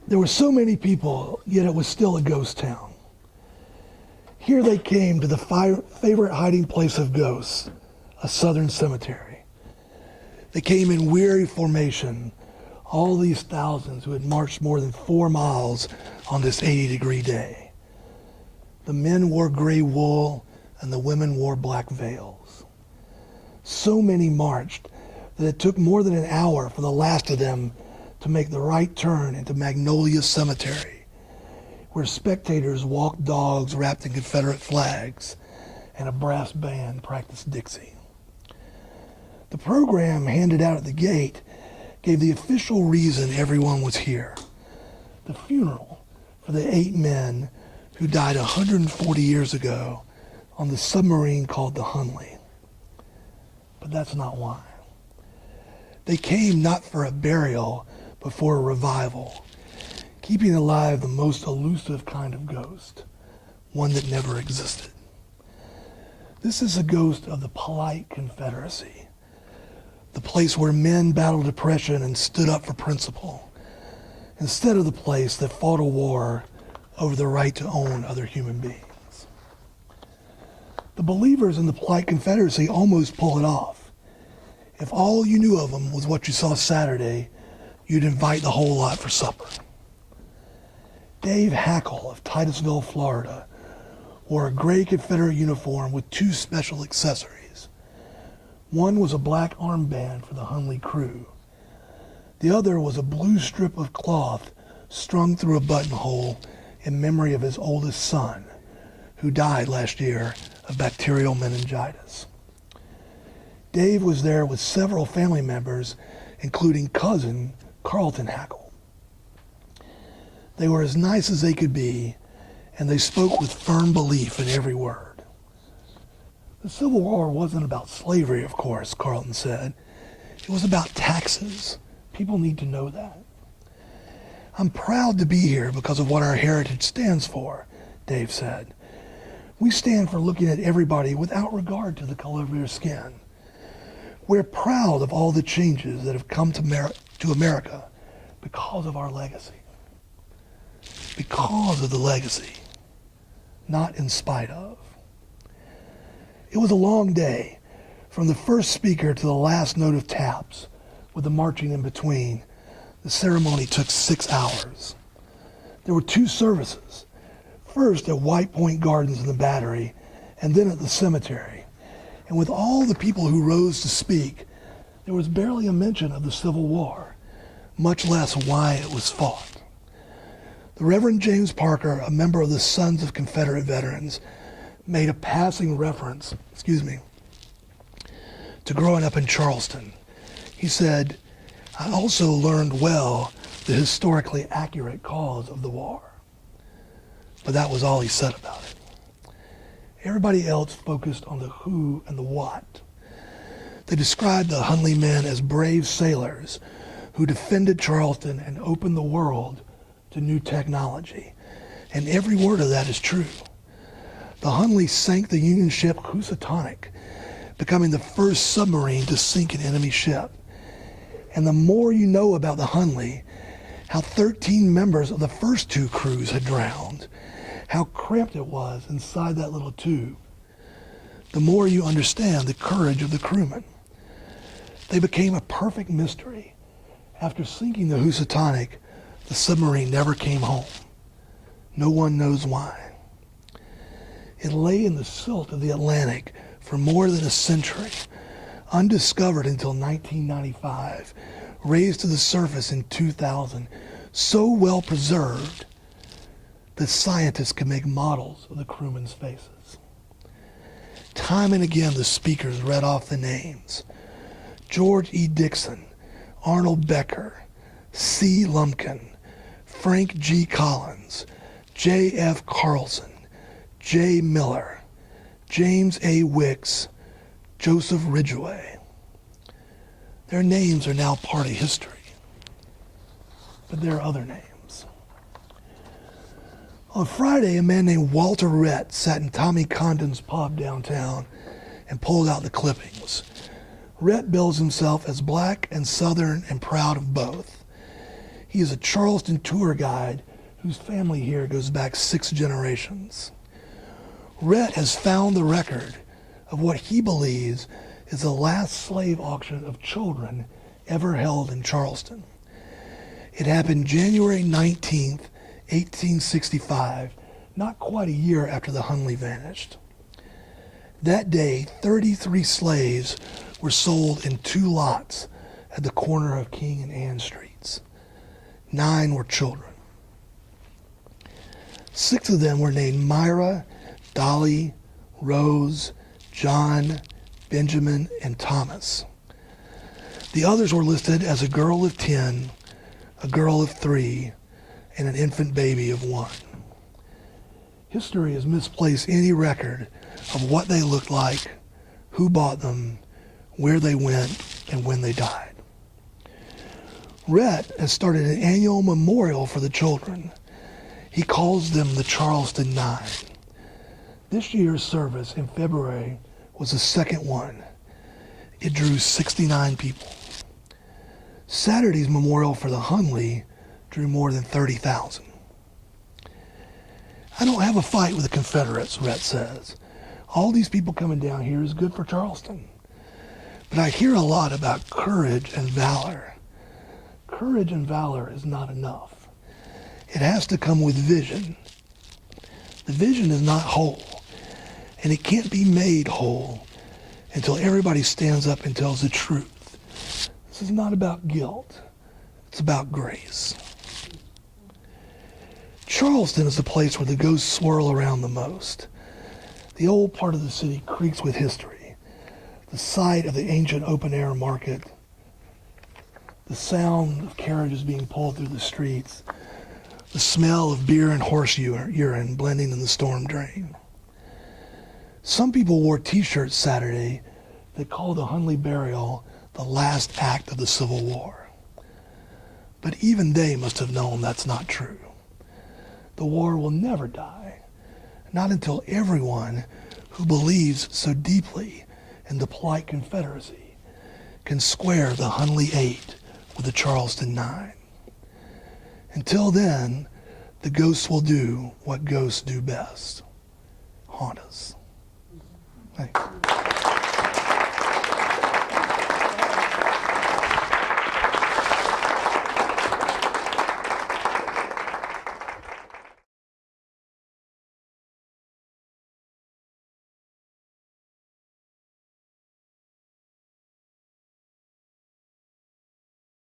There were so many people, yet it was still a ghost town. Here they came to the favorite hiding place of ghosts, a southern cemetery. They came in weary formation, all these thousands who had marched more than 4 miles on this 80-degree day. The men wore gray wool and the women wore black veils. So many marched that it took more than an hour for the last of them to make the right turn into Magnolia Cemetery, where spectators walked dogs wrapped in Confederate flags and a brass band practiced Dixie. The program handed out at the gate gave the official reason everyone was here: the funeral for the 8 men who died 140 years ago on the submarine called the Hunley. But that's not why. They came not for a burial, but for a revival, keeping alive the most elusive kind of ghost, one that never existed. This is a ghost of the polite Confederacy, the place where men battled oppression and stood up for principle, instead of the place that fought a war over the right to own other human beings. The believers in the polite Confederacy almost pull it off. If all you knew of them was what you saw Saturday, you'd invite the whole lot for supper. Dave Hackle of Titusville, Florida, wore a gray Confederate uniform with 2 special accessories. One was a black armband for the Hunley crew. The other was a blue strip of cloth strung through a buttonhole in memory of his oldest son, who died last year of bacterial meningitis. Dave was there with several family members, including cousin Carlton Hackle. They were as nice as they could be, and they spoke with firm belief in every word. The Civil War wasn't about slavery, of course, Carlton said. It was about taxes. People need to know that. I'm proud to be here because of what our heritage stands for, Dave said. We stand for looking at everybody without regard to the color of your skin. We're proud of all the changes that have come to America because of our legacy. Because of the legacy, not in spite of. It was a long day, from the first speaker to the last note of taps, with the marching in between. The ceremony took 6 hours. There were 2 services, first at White Point Gardens in the Battery, and then at the cemetery. And with all the people who rose to speak, there was barely a mention of the Civil War, much less why it was fought. The Reverend James Parker, a member of the Sons of Confederate Veterans, made a passing reference, to growing up in Charleston. He said, "I also learned well the historically accurate cause of the war." But that was all he said about it. Everybody else focused on the who and the what. They described the Hunley men as brave sailors who defended Charleston and opened the world to new technology. And every word of that is true. The Hunley sank the Union ship Housatonic, becoming the first submarine to sink an enemy ship. And the more you know about the Hunley, how 13 members of the first 2 crews had drowned, how cramped it was inside that little tube, the more you understand the courage of the crewmen. They became a perfect mystery. After sinking the Housatonic, the submarine never came home. No one knows why. It lay in the silt of the Atlantic for more than a century, undiscovered until 1995, raised to the surface in 2000, so well preserved that scientists could make models of the crewmen's faces. Time and again the speakers read off the names: George E. Dixon, Arnold Becker, C. Lumpkin, Frank G. Collins, J. F. Carlson, J. Miller, James A. Wicks, Joseph Ridgway. Their names are now part of history, but there are other names. On Friday, a man named Walter Rhett sat in Tommy Condon's pub downtown and pulled out the clippings. Rhett bills himself as black and Southern and proud of both. He is a Charleston tour guide whose family here goes back 6 generations. Rhett has found the record of what he believes is the last slave auction of children ever held in Charleston. It happened January 19th, 1865, not quite a year after the Hunley vanished. That day, 33 slaves were sold in 2 lots at the corner of King and Ann Streets. 9 were children. 6 of them were named Myra, Dolly, Rose, John, Benjamin, and Thomas. The others were listed as a girl of 10, a girl of 3, and an infant baby of 1. History has misplaced any record of what they looked like, who bought them, where they went, and when they died. Rhett has started an annual memorial for the children. He calls them the Charleston 9. This year's service in February was the second one. It drew 69 people. Saturday's memorial for the Hunley drew more than 30,000. I don't have a fight with the Confederates, Rhett says. All these people coming down here is good for Charleston. But I hear a lot about courage and valor. Courage and valor is not enough. It has to come with vision. The vision is not whole, and it can't be made whole until everybody stands up and tells the truth. This is not about guilt. It's about grace. Charleston is the place where the ghosts swirl around the most. The old part of the city creaks with history. The site of the ancient open-air market, the sound of carriages being pulled through the streets, the smell of beer and horse urine blending in the storm drain. Some people wore t-shirts Saturday that called the Hunley burial the last act of the Civil War. But even they must have known that's not true. The war will never die, not until everyone who believes so deeply in the polite Confederacy can square the Hunley 8 with the Charleston 9. Until then, the ghosts will do what ghosts do best: haunt us. Thanks.